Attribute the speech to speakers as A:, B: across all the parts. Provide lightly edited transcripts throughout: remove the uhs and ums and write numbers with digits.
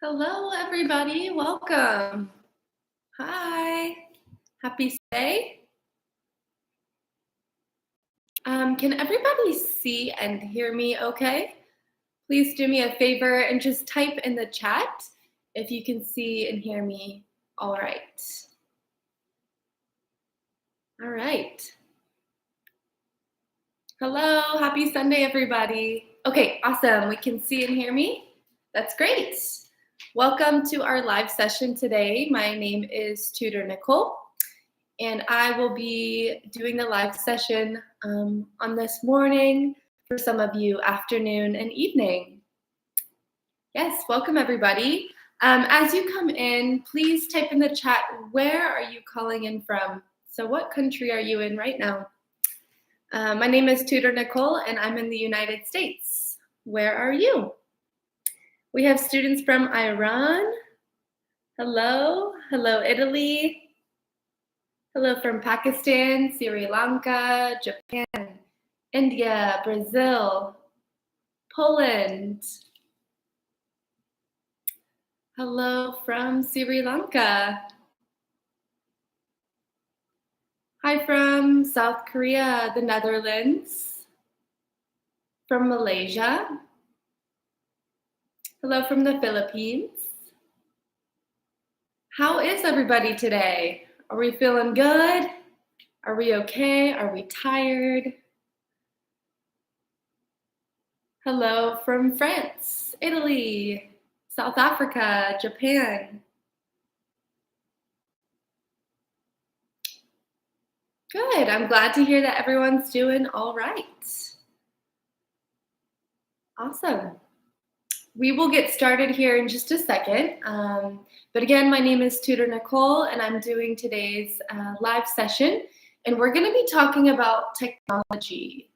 A: Hello, everybody. Welcome. Hi. Happy Sunday. Can everybody see and hear me okay? Please do me a favor and just type in the chat if you can see and hear me all right. All right. Hello. Happy Sunday, everybody. Okay, awesome. We can see and hear me. That's great. Welcome to our live session today. My name is Tutor Nicole. And I will be doing the live session on this morning, for some of you, afternoon and evening. Yes, welcome everybody. As you come in, please type in the chat, where are you calling in from? So what country are you in right now? My name is Tutor Nicole and I'm in the United States. Where are you? We have students from Iran. Hello, Italy. Hello from Pakistan, Sri Lanka, Japan, India, Brazil, Poland. Hello from Sri Lanka. Hi from South Korea, the Netherlands, from Malaysia. Hello from the Philippines. How is everybody today? Are we feeling good? Are we okay? Are we tired? Hello from France, Italy, South Africa, Japan. Good. I'm glad to hear that everyone's doing all right. Awesome. We will get started here in just a second. But again, my name is Tutor Nicole, and I'm doing today's live session. And we're going to be talking about technology.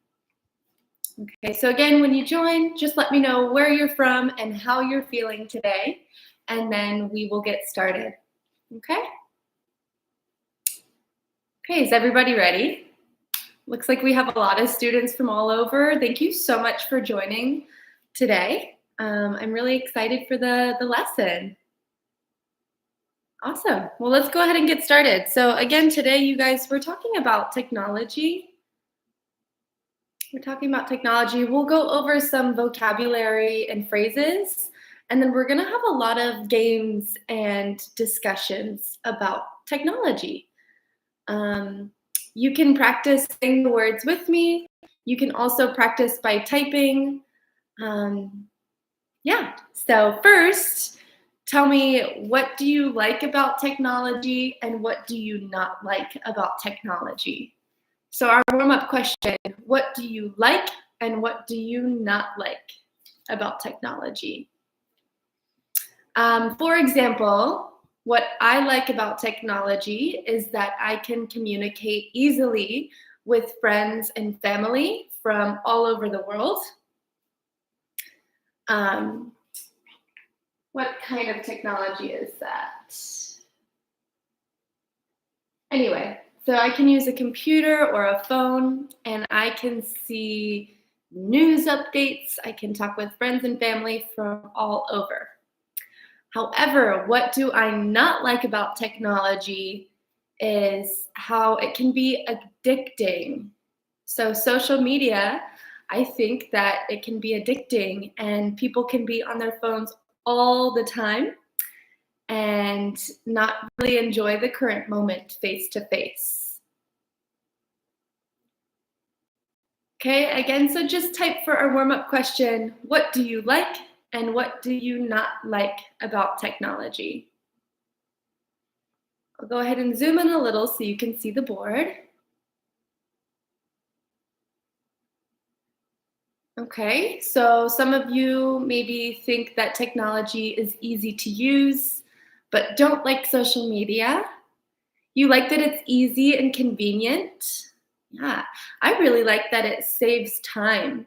A: Okay, so again, when you join, just let me know where you're from and how you're feeling today, and then we will get started. Okay? Okay, is everybody ready? Looks like we have a lot of students from all over. Thank you so much for joining today. I'm really excited for the lesson. Awesome. Well, let's go ahead and get started. So again, today, you guys, we're talking about technology. We'll go over some vocabulary and phrases, and then we're going to have a lot of games and discussions about technology. You can practice saying the words with me. You can also practice by typing. So first, tell me, what do you like about technology and what do you not like about technology? So our warm-up question, what do you like and what do you not like about technology? For example, what I like about technology is that I can communicate easily with friends and family from all over the world. What kind of technology is that? Anyway, so I can use a computer or a phone and I can see news updates. I can talk with friends and family from all over. However, what do I not like about technology is how it can be addicting. So social media, I think that it can be addicting and people can be on their phones all the time and not really enjoy the current moment face to face. Okay, again, so just type for our warm-up question, what do you like and what do you not like about technology? I'll go ahead and zoom in a little so you can see the board. Okay, so some of you maybe think that technology is easy to use, but don't like social media. You like that it's easy and convenient. Yeah, I really like that it saves time.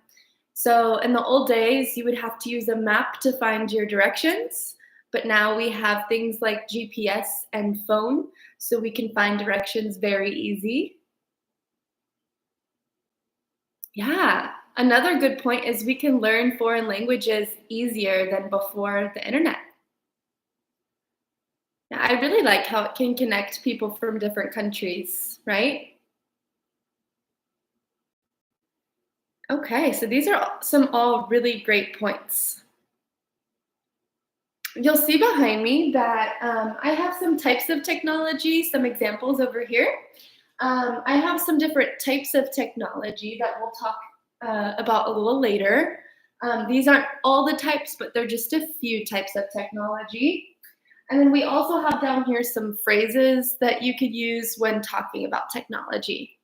A: So in the old days, you would have to use a map to find your directions, but now we have things like GPS and phone, so we can find directions very easy. Yeah, another good point is we can learn foreign languages easier than before the internet. I really like how it can connect people from different countries, right? Okay, so these are some all really great points. You'll see behind me that I have some types of technology, some examples over here. I have some different types of technology that we'll talk about a little later. These aren't all the types, but they're just a few types of technology. And then we also have down here some phrases that you could use when talking about technology.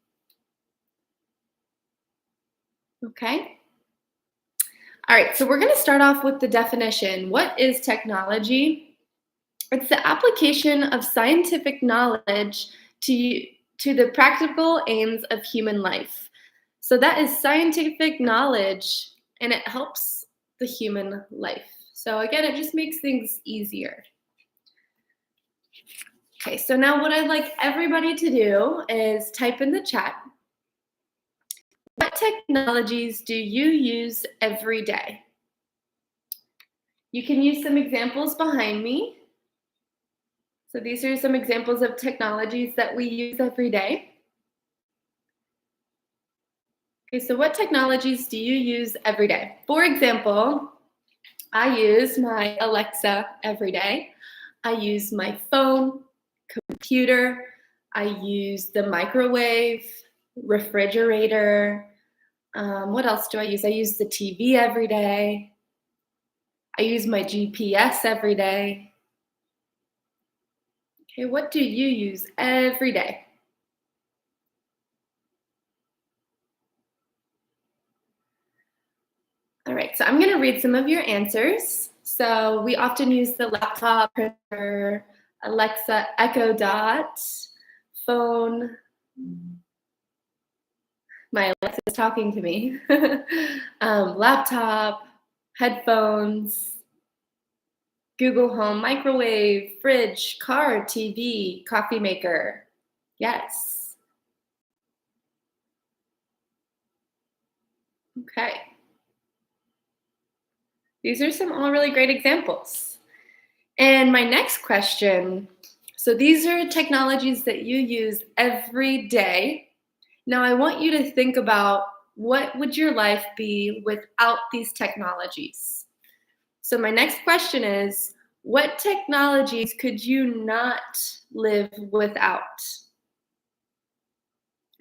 A: Okay. All right, so we're going to start off with the definition. What is technology? It's the application of scientific knowledge to the practical aims of human life. So that is scientific knowledge, and it helps the human life. So again, it just makes things easier. Okay, so now what I'd like everybody to do is type in the chat. What technologies do you use every day? You can use some examples behind me. So these are some examples of technologies that we use every day. Okay, so what technologies do you use every day? For example, I use my Alexa every day. I use my phone, computer. I use the microwave, refrigerator. What else do I use? I use the TV every day. I use my GPS every day. Okay, what do you use every day? All right, so I'm going to read some of your answers. So we often use the laptop, printer, Alexa, Echo Dot, phone. My Alexa is talking to me. Laptop, headphones, Google Home, microwave, fridge, car, TV, coffee maker. Yes. Okay. These are some all really great examples. And my next question, so these are technologies that you use every day. Now I want you to think about what would your life be without these technologies? So my next question is, what technologies could you not live without?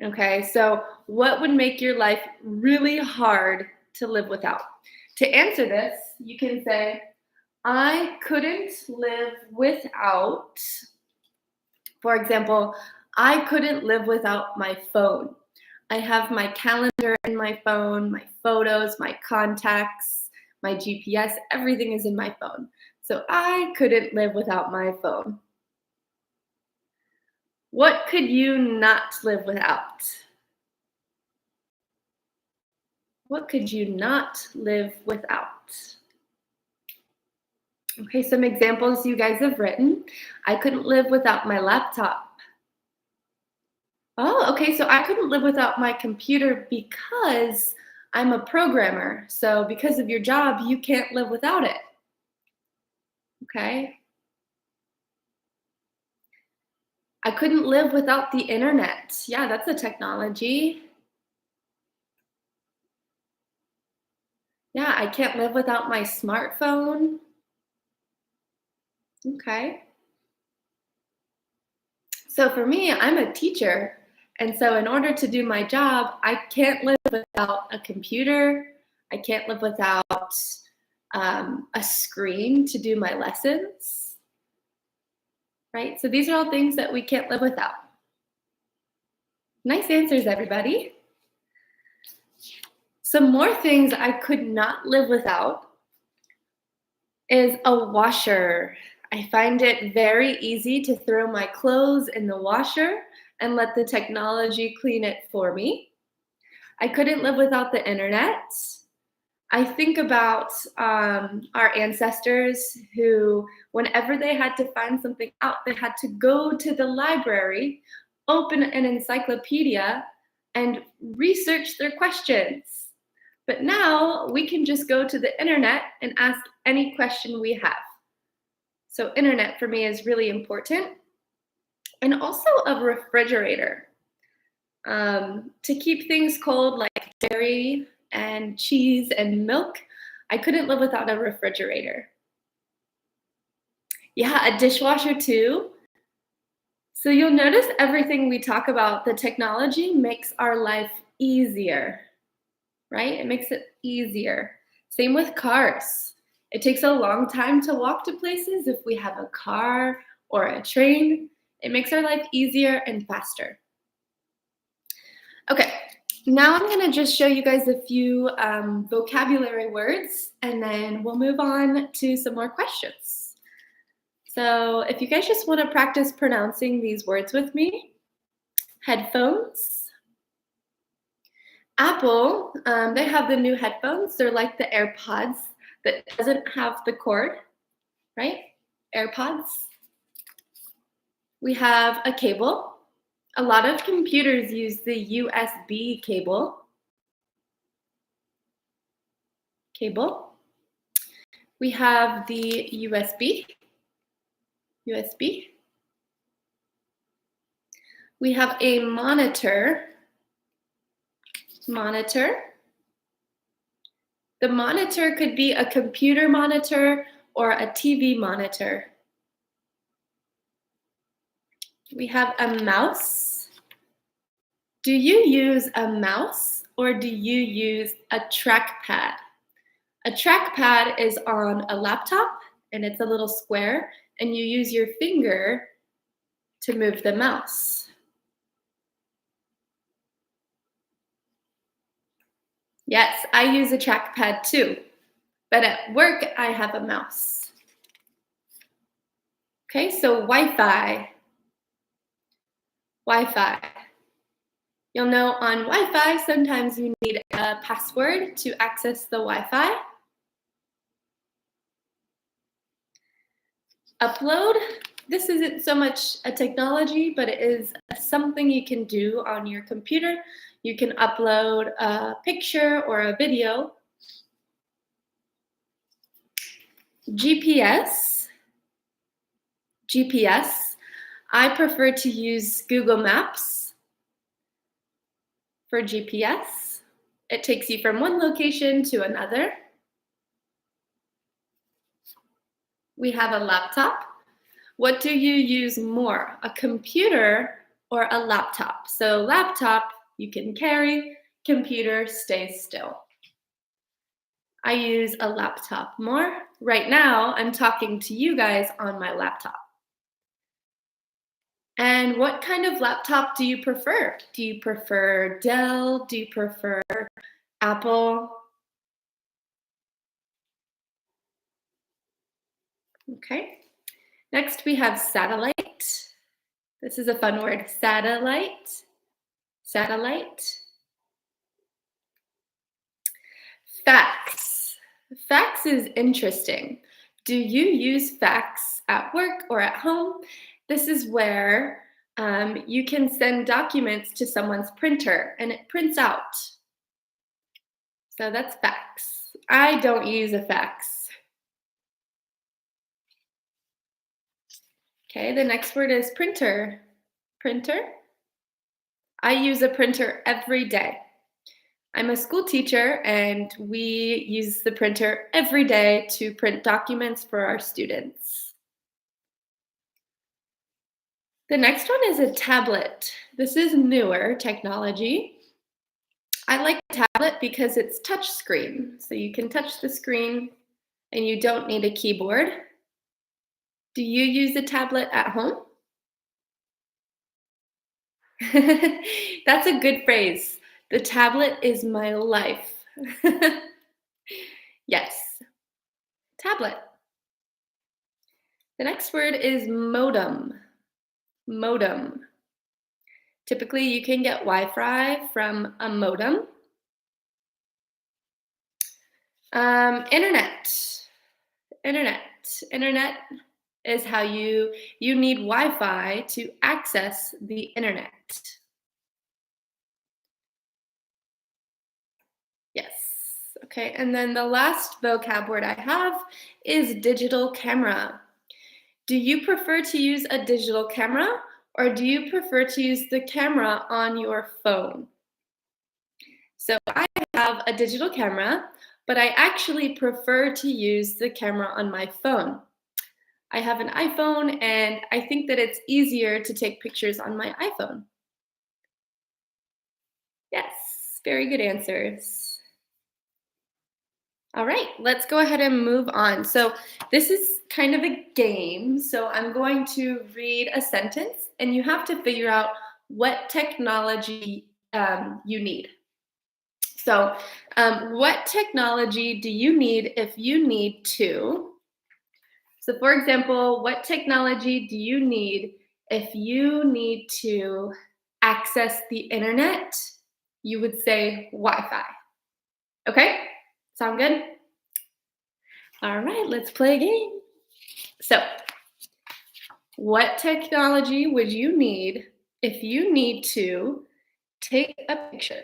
A: Okay, so what would make your life really hard to live without? To answer this, you can say, I couldn't live without, for example, I couldn't live without my phone. I have my calendar in my phone, my photos, my contacts, my GPS, everything is in my phone. So I couldn't live without my phone. What could you not live without? What could you not live without? Okay, some examples you guys have written. I couldn't live without my laptop. Oh, okay, so I couldn't live without my computer because I'm a programmer. So because of your job, you can't live without it. Okay. I couldn't live without the internet. Yeah, that's a technology. Yeah, I can't live without my smartphone. Okay. So for me, I'm a teacher. And so in order to do my job, I can't live without a computer. I can't live without a screen to do my lessons. Right? So these are all things that we can't live without. Nice answers, everybody. Some more things I could not live without is a washer. I find it very easy to throw my clothes in the washer and let the technology clean it for me. I couldn't live without the internet. I think about our ancestors who, whenever they had to find something out, they had to go to the library, open an encyclopedia, and research their questions. But now we can just go to the internet and ask any question we have. So internet for me is really important. And also a refrigerator to keep things cold like dairy and cheese and milk. I couldn't live without a refrigerator. Yeah, a dishwasher too. So you'll notice everything we talk about, the technology makes our life easier, right? It makes it easier. Same with cars. It takes a long time to walk to places. If we have a car or a train, it makes our life easier and faster. Okay, now I'm gonna just show you guys a few vocabulary words, and then we'll move on to some more questions. So if you guys just wanna practice pronouncing these words with me, headphones. Apple, they have the new headphones. They're like the AirPods that doesn't have the cord, right? AirPods. We have a cable. A lot of computers use the USB cable. We have the USB. We have a monitor. The monitor could be a computer monitor or a TV monitor. We have a mouse. Do you use a mouse or do you use a trackpad? A trackpad is on a laptop and it's a little square and you use your finger to move the mouse. Yes, I use a trackpad too, but at work I have a mouse. Okay, so Wi-Fi. You'll know on Wi-Fi, sometimes you need a password to access the Wi-Fi. Upload. This isn't so much a technology, but it is something you can do on your computer. You can upload a picture or a video. GPS. I prefer to use Google Maps for GPS. It takes you from one location to another. We have a laptop. What do you use more, a computer or a laptop? So laptop, you can carry, computer stays still. I use a laptop more. Right now, I'm talking to you guys on my laptop. And what kind of laptop do you prefer? Do you prefer Dell? Do you prefer Apple? Okay. Next, we have satellite. This is a fun word, satellite. Fax. Fax is interesting. Do you use fax at work or at home? This is where you can send documents to someone's printer and it prints out. So that's fax. I don't use a fax. Okay, the next word is printer. I use a printer every day. I'm a school teacher and we use the printer every day to print documents for our students. The next one is a tablet. This is newer technology. I like a tablet because it's touch screen. So you can touch the screen and you don't need a keyboard. Do you use a tablet at home? That's a good phrase. The tablet is my life. Yes, tablet. The next word is modem. Typically, you can get Wi-Fi from a modem. Internet is how you need Wi-Fi to access the internet. Yes. Okay, and then the last vocab word I have is digital camera. Do you prefer to use a digital camera or do you prefer to use the camera on your phone? So I have a digital camera, but I actually prefer to use the camera on my phone. I have an iPhone and I think that it's easier to take pictures on my iPhone. Yes, very good answers. All right, let's go ahead and move on. So this is kind of a game. So I'm going to read a sentence and you have to figure out what technology you need. So what technology do you need if you need to? So for example, what technology do you need if you need to access the internet? You would say Wi-Fi. Okay, sound good? All right, let's play a game. So, what technology would you need if you need to take a picture?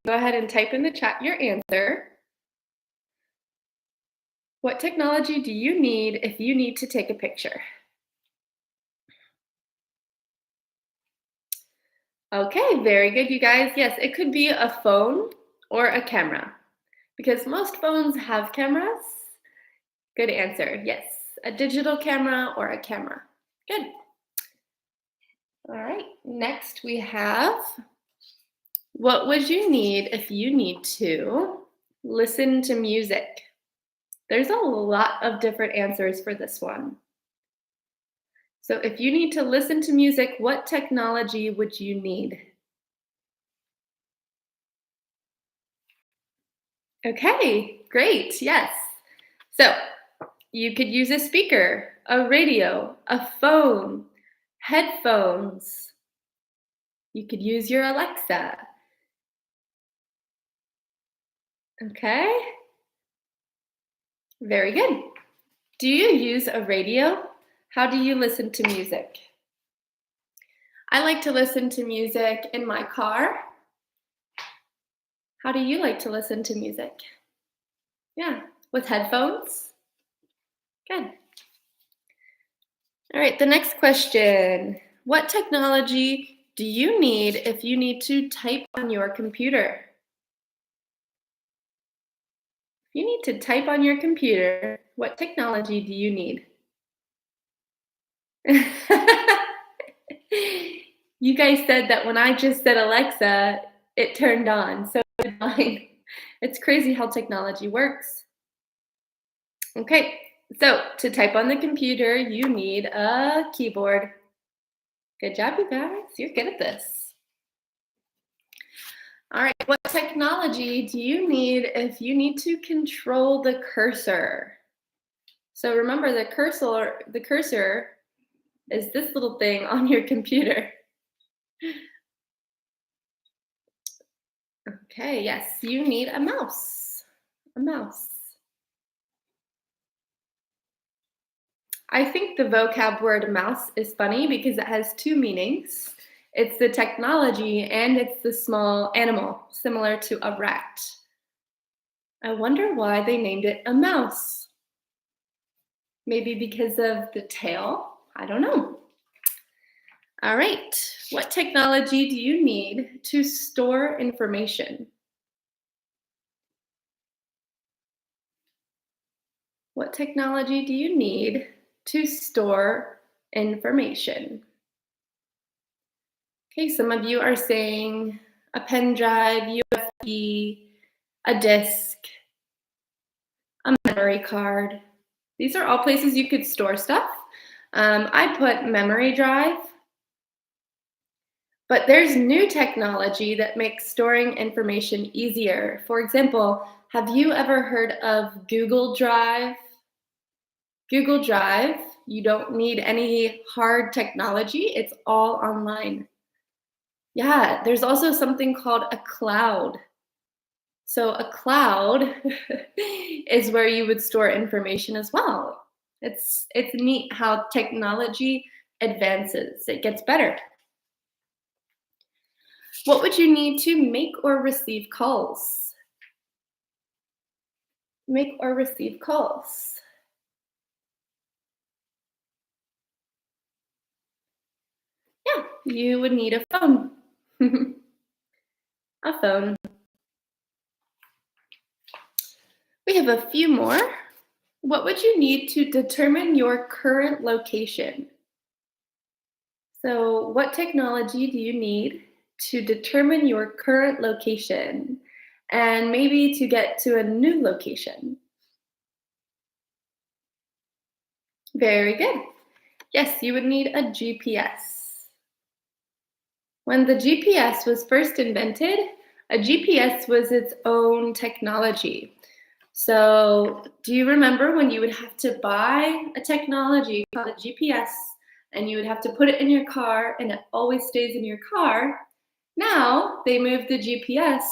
A: Go ahead and type in the chat your answer. What technology do you need if you need to take a picture? Okay, very good, you guys. Yes, it could be a phone or a camera because most phones have cameras. Good answer. Yes, a digital camera or a camera. Good. All right, next we have, what would you need if you need to listen to music? There's a lot of different answers for this one. So if you need to listen to music, what technology would you need? Okay, great, yes. So you could use a speaker, a radio, a phone, headphones. You could use your Alexa. Okay, very good. Do you use a radio? How do you listen to music? I like to listen to music in my car. How do you like to listen to music? Yeah, with headphones? Good. All right, the next question. What technology do you need if you need to type on your computer? If you need to type on your computer, what technology do you need? You guys said that when I just said Alexa, it turned on, so did mine. It's crazy how technology works. Okay, so to type on the computer, you need a keyboard. Good job, you guys. You're good at this. All right, what technology do you need if you need to control the cursor? So remember, the cursor is this little thing on your computer. Okay, yes, you need a mouse. A mouse. I think the vocab word mouse is funny because it has two meanings. It's the technology and it's the small animal, similar to a rat. I wonder why they named it a mouse. Maybe because of the tail? I don't know. All right, what technology do you need to store information? What technology do you need to store information? Okay, some of you are saying a pen drive, USB, a disk, a memory card. These are all places you could store stuff. I put memory drive, but there's new technology that makes storing information easier. For example, have you ever heard of Google Drive? Google Drive, you don't need any hard technology. It's all online. Yeah, there's also something called a cloud. So a cloud is where you would store information as well. It's neat how technology advances. It gets better. What would you need to make or receive calls? Make or receive calls. Yeah, you would need a phone. A phone. We have a few more. What would you need to determine your current location? So, what technology do you need to determine your current location and maybe to get to a new location? Very good. Yes, you would need a GPS. When the GPS was first invented, a GPS was its own technology. So, do you remember when you would have to buy a technology called a GPS and you would have to put it in your car and it always stays in your car? Now they move the GPS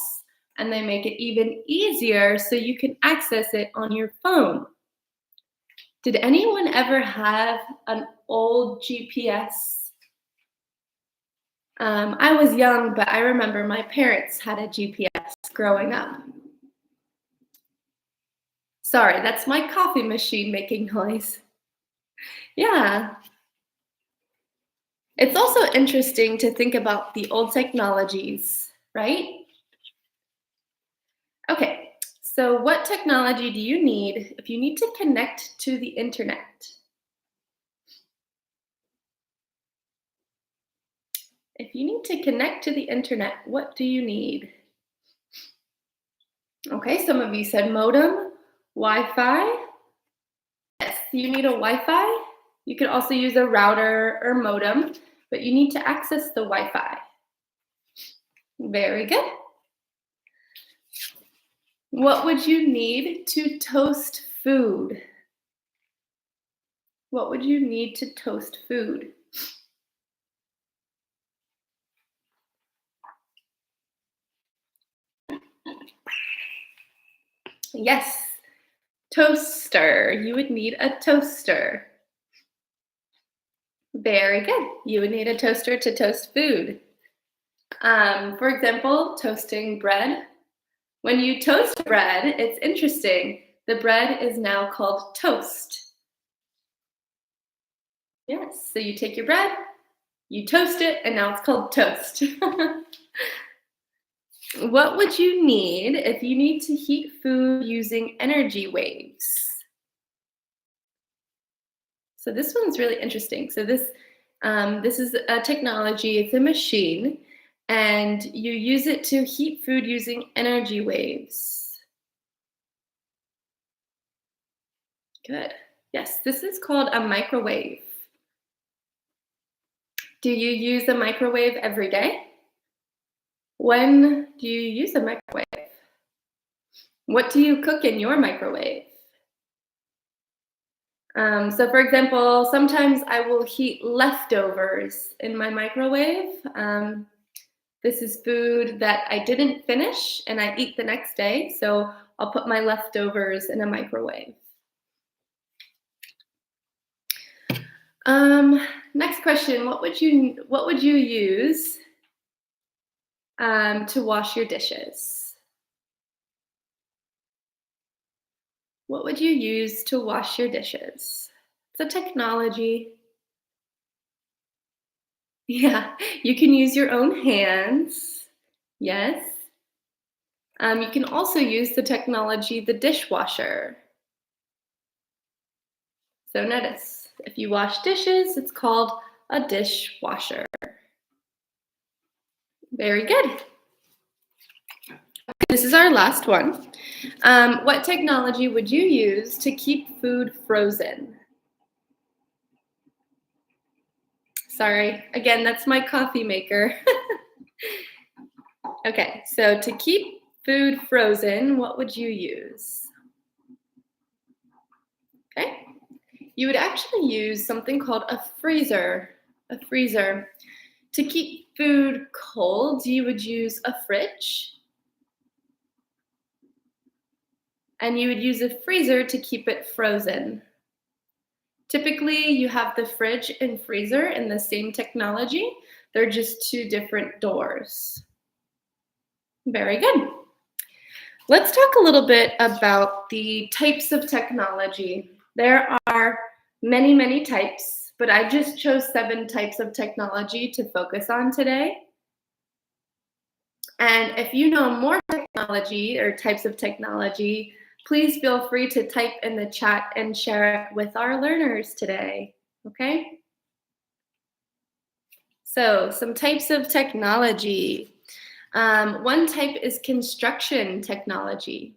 A: and they make it even easier so you can access it on your phone. Did anyone ever have an old GPS? I was young, but I remember my parents had a GPS growing up. Sorry, that's my coffee machine making noise. Yeah. It's also interesting to think about the old technologies, right? Okay, so what technology do you need if you need to connect to the internet? If you need to connect to the internet, what do you need? Okay, some of you said modem, Wi-Fi. Yes, you need a Wi-Fi. You could also use a router or modem, but you need to access the Wi-Fi. Very good. What would you need to toast food? What would you need to toast food? Yes, toaster. You would need a toaster. Very good. You would need a toaster to toast food. For example, toasting bread. When you toast bread, it's interesting. The bread is now called toast. Yes, so you take your bread, you toast it, and now it's called toast. What would you need if you need to heat food using energy waves? So this one's really interesting. So this is a technology, it's a machine, and you use it to heat food using energy waves. Good. Yes, this is called a microwave. Do you use a microwave every day? When do you use a microwave? What do you cook in your microwave? So for example, sometimes I will heat leftovers in my microwave. This is food that I didn't finish and I eat the next day, so I'll put my leftovers in a microwave. Next question, what would you use to wash your dishes? What would you use to wash your dishes? It's a technology. Yeah, you can use your own hands. Yes. You can also use the technology, the dishwasher. So notice, if you wash dishes, it's called a dishwasher. Very good. This is our last one. What technology would you use to keep food frozen? Sorry, again, that's my coffee maker. Okay, so to keep food frozen, what would you use? Okay, you would actually use something called a freezer. A freezer. To keep food cold, you would use a fridge. And you would use a freezer to keep it frozen. Typically, you have the fridge and freezer in the same technology. They're just two different doors. Very good. Let's talk a little bit about the types of technology. There are many, many types. but I just chose 7 types of technology to focus on today. And if you know more technology or types of technology, please feel free to type in the chat and share it with our learners today, okay? So some types of technology. One type is construction technology.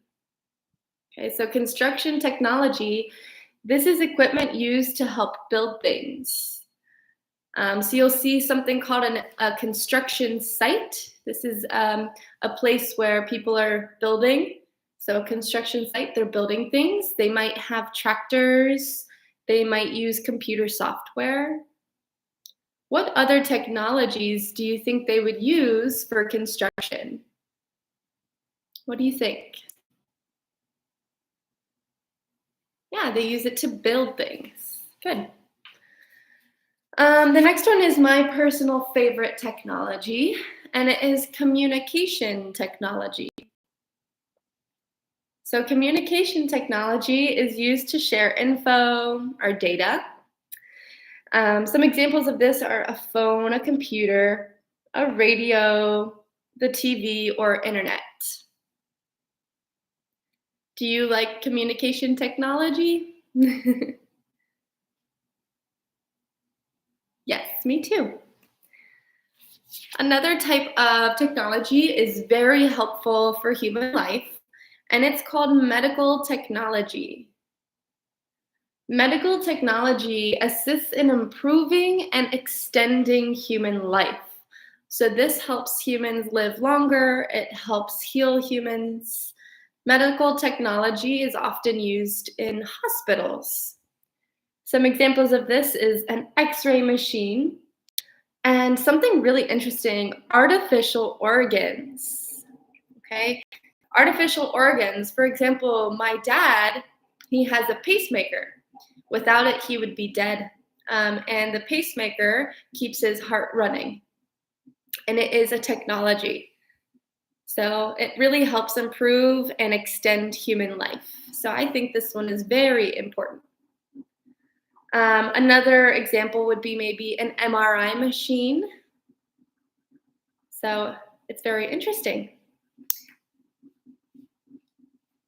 A: Okay, so construction technology, this is equipment used to help build things. So you'll see something called a construction site. This is a place where people are building. So a construction site, they're building things. They might have tractors. They might use computer software. What other technologies do you think they would use for construction? What do you think? Yeah, they use it to build things. Good. The next one is my personal favorite technology, and it is communication technology. So communication technology is used to share info or data. Some examples of this are a phone, a computer, a radio, the TV, or internet. Do you like communication technology? Yes, me too. Another type of technology is very helpful for human life, and it's called medical technology. Medical technology assists in improving and extending human life. So this helps humans live longer, it helps heal humans. Medical technology is often used in hospitals. Some examples of this is an X-ray machine and something really interesting, artificial organs. Okay, artificial organs. For example, my dad, he has a pacemaker. Without it, he would be dead. And the pacemaker keeps his heart running. And it is a technology. So it really helps improve and extend human life. So I think this one is very important. Another example would be maybe an MRI machine. So it's very interesting.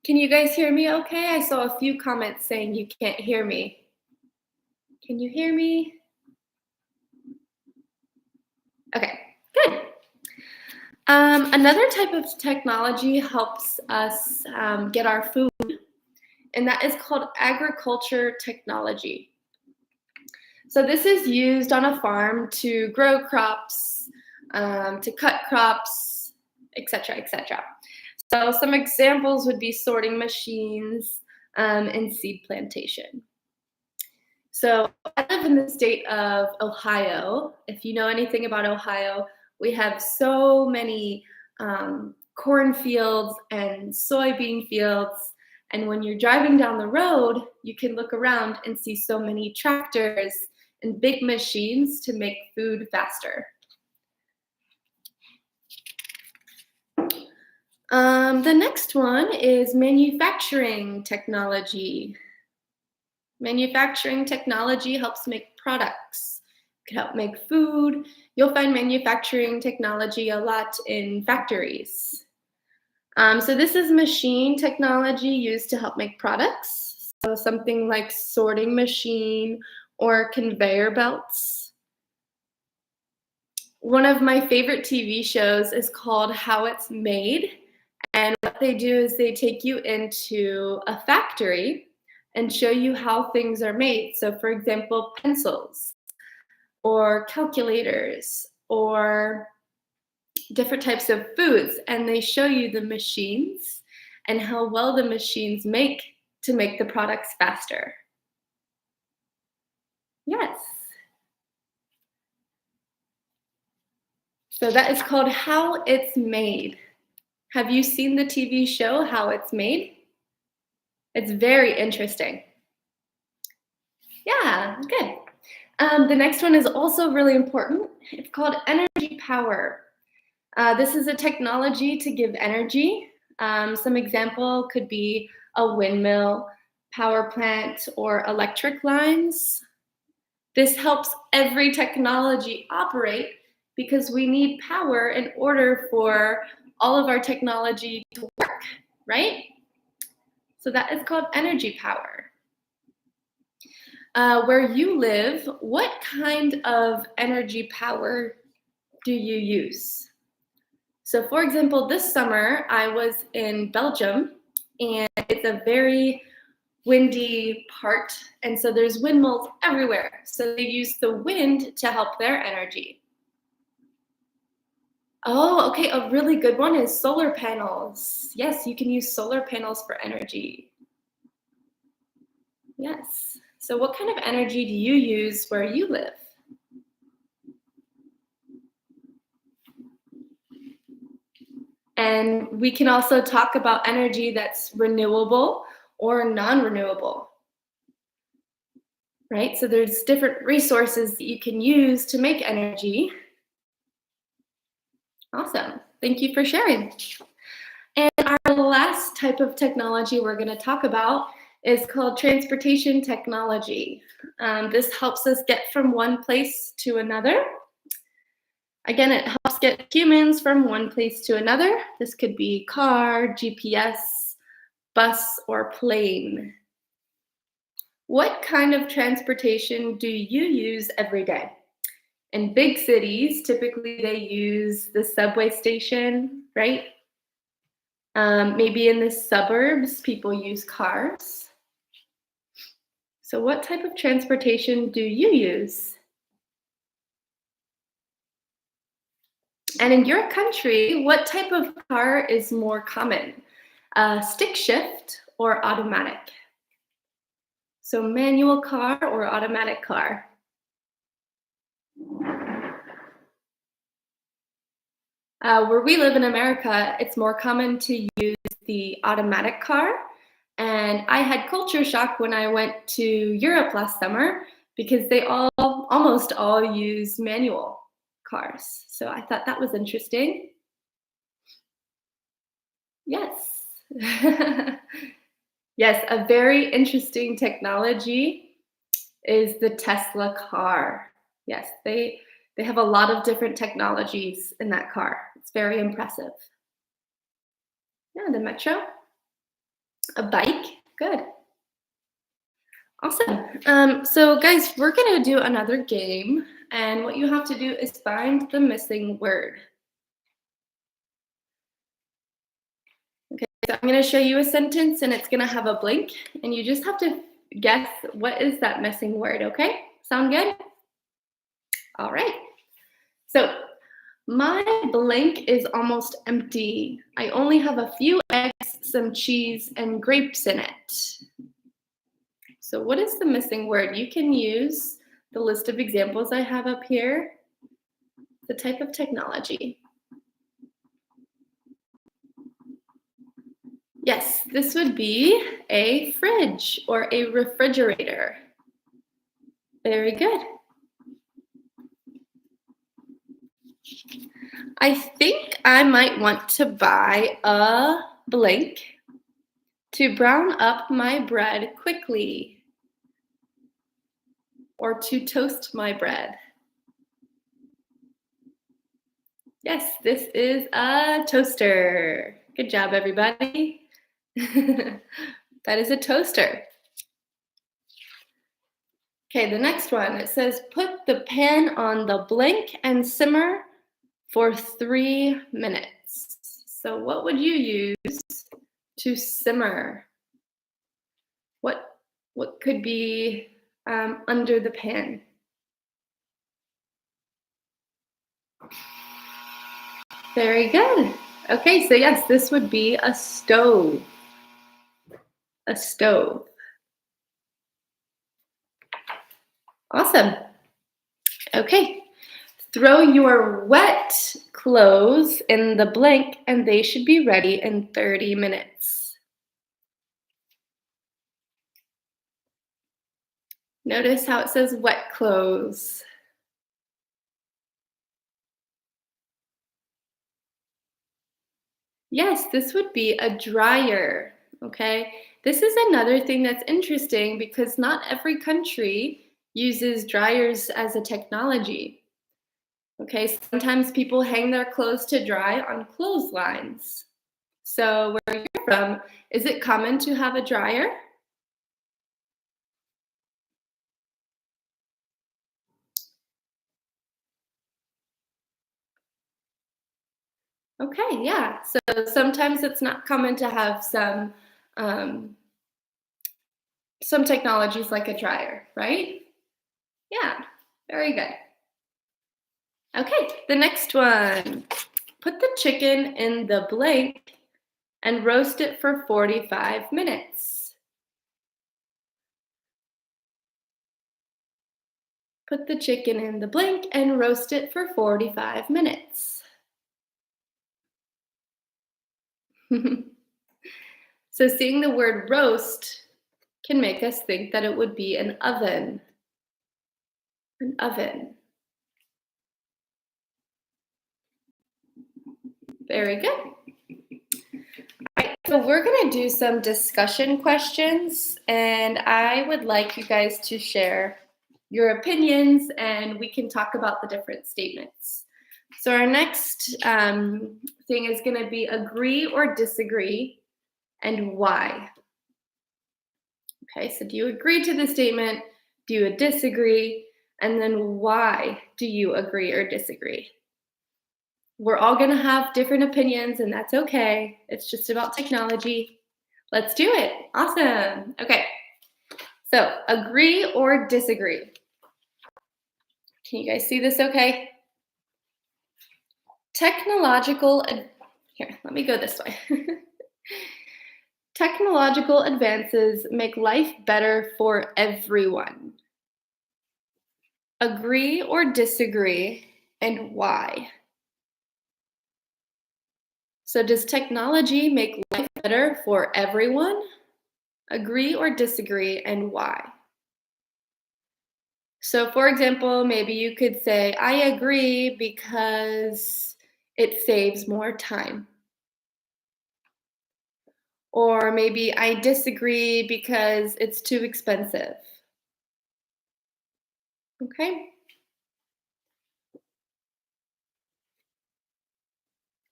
A: Can you guys hear me okay? I saw a few comments saying you can't hear me. Can you hear me? Okay, good. Another type of technology helps us get our food, and that is called agriculture technology. So this is used on a farm to grow crops, to cut crops, etc., etc. So some examples would be sorting machines and seed plantation. So I live in the state of Ohio. If you know anything about Ohio, we have so many cornfields and soybean fields. And when you're driving down the road, you can look around and see so many tractors and big machines to make food faster. The next one is manufacturing technology. Manufacturing technology helps make products. It can help make food. You'll find manufacturing technology a lot in factories. So this is machine technology used to help make products. So something like sorting machine or conveyor belts. One of my favorite TV shows is called How It's Made. And what they do is they take you into a factory and show you how things are made. So for example, pencils or calculators or different types of foods. And they show you the machines and how well the machines make to make the products faster. Yes. So that is called How It's Made. Have you seen the TV show How It's Made? It's very interesting. Yeah, good. The next one is also really important. It's called energy power. This is a technology to give energy. Some example could be a windmill, power plant, or electric lines. This helps every technology operate because we need power in order for all of our technology to work, right? So that is called energy power. Where you live, what kind of energy power do you use? So, for example, this summer I was in Belgium, and it's a very windy part, and so there's windmills everywhere. So they use the wind to help their energy. Oh, okay, a really good one is solar panels. Yes, you can use solar panels for energy. Yes. So what kind of energy do you use where you live? And we can also talk about energy that's renewable or non-renewable, right? So there's different resources that you can use to make energy. Awesome. Thank you for sharing. And our last type of technology we're going to talk about is called transportation technology. This helps us get from one place to another. Again, it helps get humans from one place to another. This could be car, GPS, bus, or plane. What kind of transportation do you use every day? In big cities, typically they use the subway station, right? Maybe in the suburbs, people use cars. So what type of transportation do you use? And in your country, what type of car is more common? Stick shift or automatic? So manual car or automatic car? Where we live in America, it's more common to use the automatic car. And I had culture shock when I went to Europe last summer because they almost all use manual cars. So I thought that was interesting. Yes. Yes, a very interesting technology is the Tesla car. Yes, they have a lot of different technologies in that car. It's very impressive. Yeah, the metro, a bike, good. Awesome. So guys, we're gonna do another game, and what you have to do is find the missing word. Okay, so I'm gonna show you a sentence and it's gonna have a blank, and you just have to guess what is that missing word, okay? Sound good? All right. So my blank is almost empty. I only have a few eggs, some cheese, and grapes in it. So what is the missing word? You can use the list of examples I have up here, the type of technology. Yes, this would be a fridge or a refrigerator. Very good. I think I might want to buy a blank to brown up my bread quickly or to toast my bread. Yes, this is a toaster. Good job, everybody. That is a toaster. Okay, the next one, it says put the pan on the blank and simmer for 3 minutes. So what would you use to simmer? What could be under the pan? Very good. Okay, so yes, this would be a stove. A stove. Awesome. Okay, throw your wet clothes in the blank and they should be ready in 30 minutes. Notice how it says wet clothes. Yes, this would be a dryer, okay? This is another thing that's interesting because not every country uses dryers as a technology. Okay, sometimes people hang their clothes to dry on clotheslines. So, where you're from, is it common to have a dryer? Okay, yeah. So sometimes it's not common to have um, some technologies like a dryer, right? Yeah, very good. Okay, the next one. Put the chicken in the blank and roast it for 45 minutes. Put the chicken in the blank and roast it for 45 minutes. So seeing the word roast can make us think that it would be an oven. An oven. Very good. Right, so we're going to do some discussion questions, and I would like you guys to share your opinions, and we can talk about the different statements. So our next thing is going to be agree or disagree, and why. Okay, so do you agree to the statement? Do you disagree? And then why do you agree or disagree? We're all going to have different opinions, and that's okay. It's just about technology. Let's do it. Awesome. Okay. So, agree or disagree? Can you guys see this okay? Technological, here, let me go this way. Technological advances make life better for everyone. Agree or disagree, and why? So, does technology make life better for everyone? Agree or disagree, and why? So, for example, maybe you could say, I agree because it saves more time. Or maybe I disagree because it's too expensive. Okay?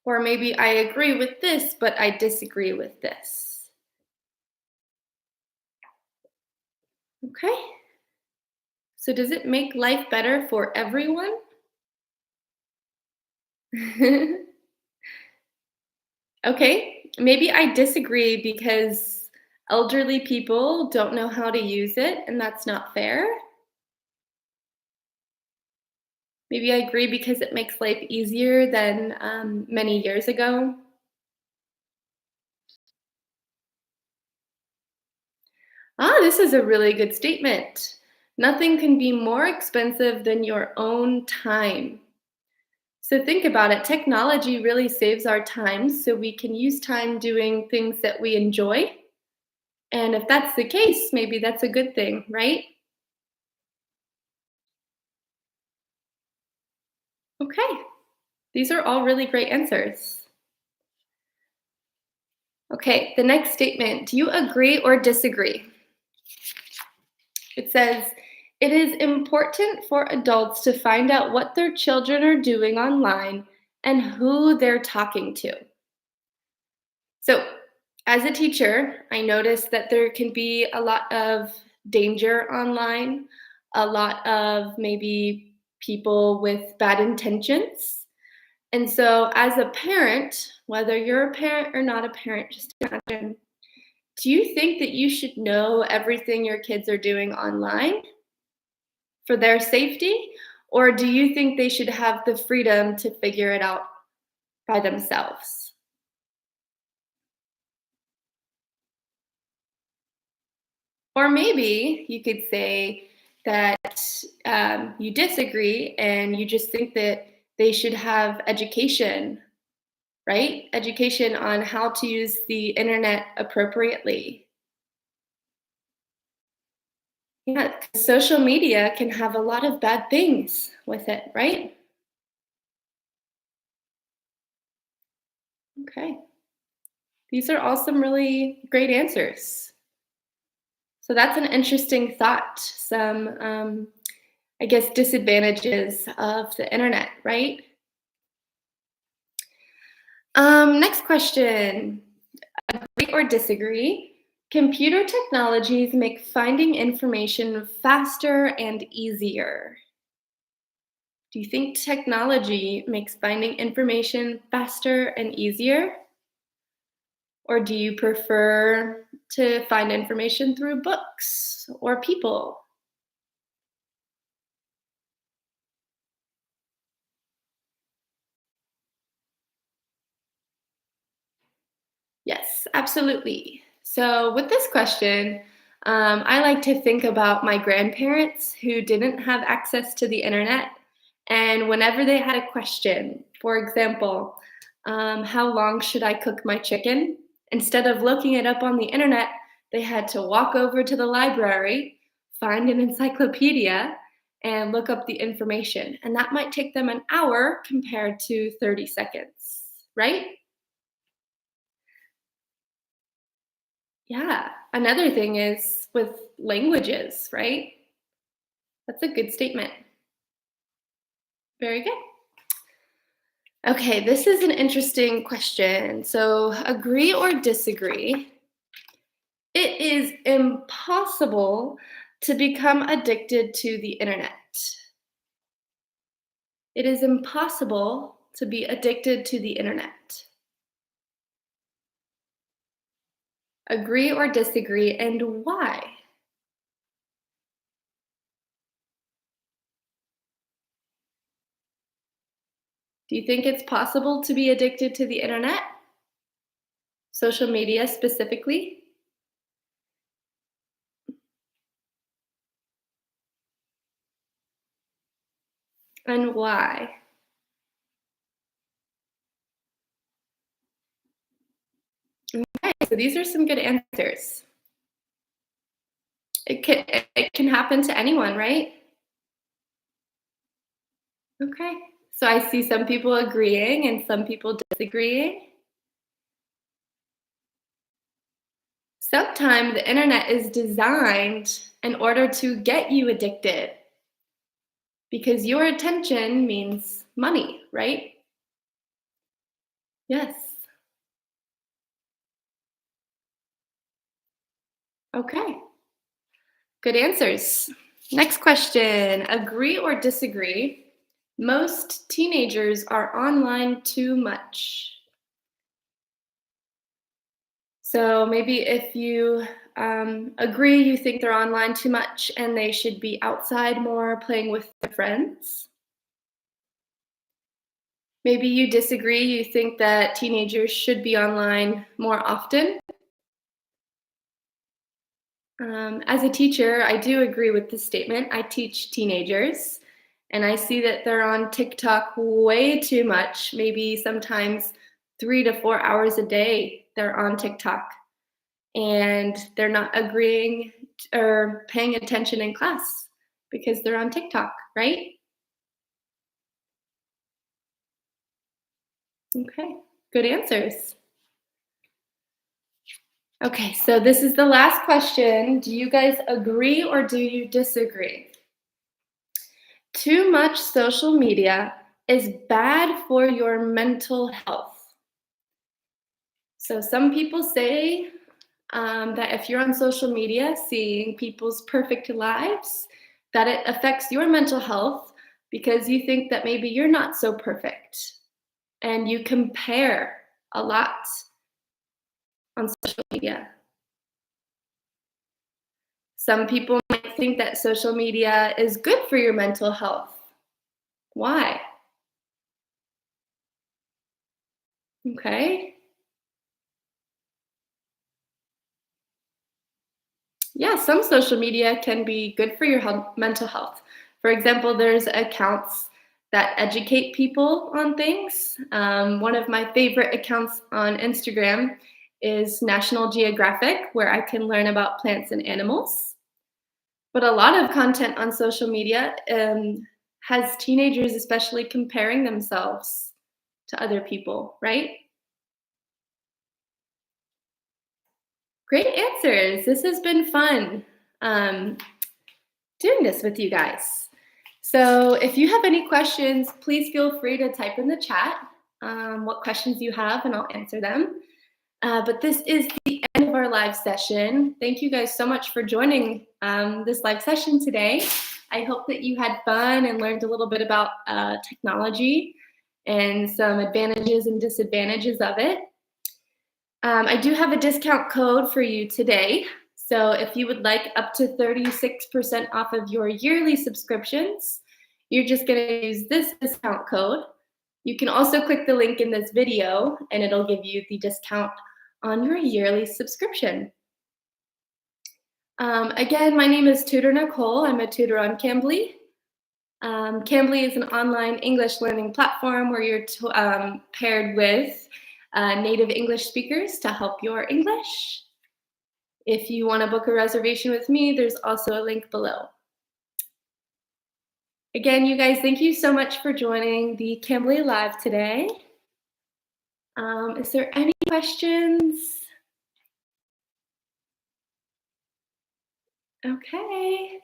A: Or maybe I agree with this, but I disagree with this. Okay? So, does it make life better for everyone? Okay, maybe I disagree because elderly people don't know how to use it, and that's not fair. Maybe I agree because it makes life easier than many years ago. This is a really good statement. Nothing can be more expensive than your own time. So think about it. Technology really saves our time, so we can use time doing things that we enjoy. And if that's the case, maybe that's a good thing, right? Okay, these are all really great answers. Okay, the next statement. Do you agree or disagree? It says, it is important for adults to find out what their children are doing online and who they're talking to. So, as a teacher, I noticed that there can be a lot of danger online, a lot of maybe people with bad intentions. And so, as a parent, whether you're a parent or not a parent, just imagine, do you think that you should know everything your kids are doing online for their safety? Or do you think they should have the freedom to figure it out by themselves? Or maybe you could say that you disagree and you just think that they should have education, right? Education on how to use the internet appropriately. Yeah, 'cause social media can have a lot of bad things with it, right? Okay. These are all some really great answers. So that's an interesting thought. Some, I guess, disadvantages of the internet, right? Next question. Agree or disagree? Computer technologies make finding information faster and easier. Do you think technology makes finding information faster and easier? Or do you prefer to find information through books or people? Yes, absolutely. So, with this question, I like to think about my grandparents who didn't have access to the internet. And whenever they had a question, for example, how long should I cook my chicken? Instead of looking it up on the internet, they had to walk over to the library, find an encyclopedia, and look up the information. And that might take them an hour compared to 30 seconds, right? Yeah. Another thing is with languages, right? That's a good statement. Very good. Okay, this is an interesting question. So, agree or disagree? It is impossible to become addicted to the internet. It is impossible to be addicted to the internet. Agree or disagree, and why? Do you think it's possible to be addicted to the internet? Social media specifically? And why? Okay, so these are some good answers. It can happen to anyone, right? Okay. So I see some people agreeing and some people disagreeing. Sometimes the internet is designed in order to get you addicted because your attention means money, right? Yes. Okay. Good answers. Next question. Agree or disagree? Most teenagers are online too much. So maybe if you agree you think they're online too much and they should be outside more playing with their friends. Maybe you disagree, you think that teenagers should be online more often. As a teacher, I do agree with this statement. I teach teenagers and I see that they're on TikTok way too much, maybe sometimes 3 to 4 hours a day they're on TikTok. And they're not agreeing or paying attention in class because they're on TikTok, right? Okay, good answers. Okay, so this is the last question. Do you guys agree or do you disagree? Too much social media is bad for your mental health. So some people say that if you're on social media seeing people's perfect lives, that it affects your mental health because you think that maybe you're not so perfect and you compare a lot on social media. Some people might think that social media is good for your mental health. Why? Okay. Yeah, some social media can be good for your mental health. For example, there's accounts that educate people on things. One of my favorite accounts on Instagram is National Geographic, where I can learn about plants and animals. But a lot of content on social media has teenagers, especially, comparing themselves to other people, right? Great answers. This has been fun. um, doing this with you guys. So if you have any questions, please feel free to type in the chat what questions you have, and I'll answer them. But this is the end of our live session. Thank you guys so much for joining this live session today. I hope that you had fun and learned a little bit about technology and some advantages and disadvantages of it. I do have a discount code for you today. So if you would like up to 36% off of your yearly subscriptions, you're just going to use this discount code. You can also click the link in this video, and it'll give you the discount on your yearly subscription. Again, my name is Tutor Nicole. I'm a tutor on Cambly. Cambly is an online English learning platform where you're paired with native English speakers to help your English. If you want to book a reservation with me, there's also a link below. Again, you guys, thank you so much for joining the Cambly Live today. Is there any questions? Okay.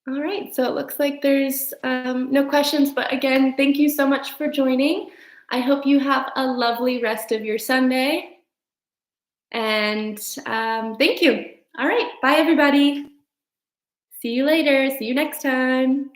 A: All right, so it looks like there's no questions, but again, thank you so much for joining. I hope you have a lovely rest of your Sunday. And thank you. All right, bye everybody. See you later. See you next time.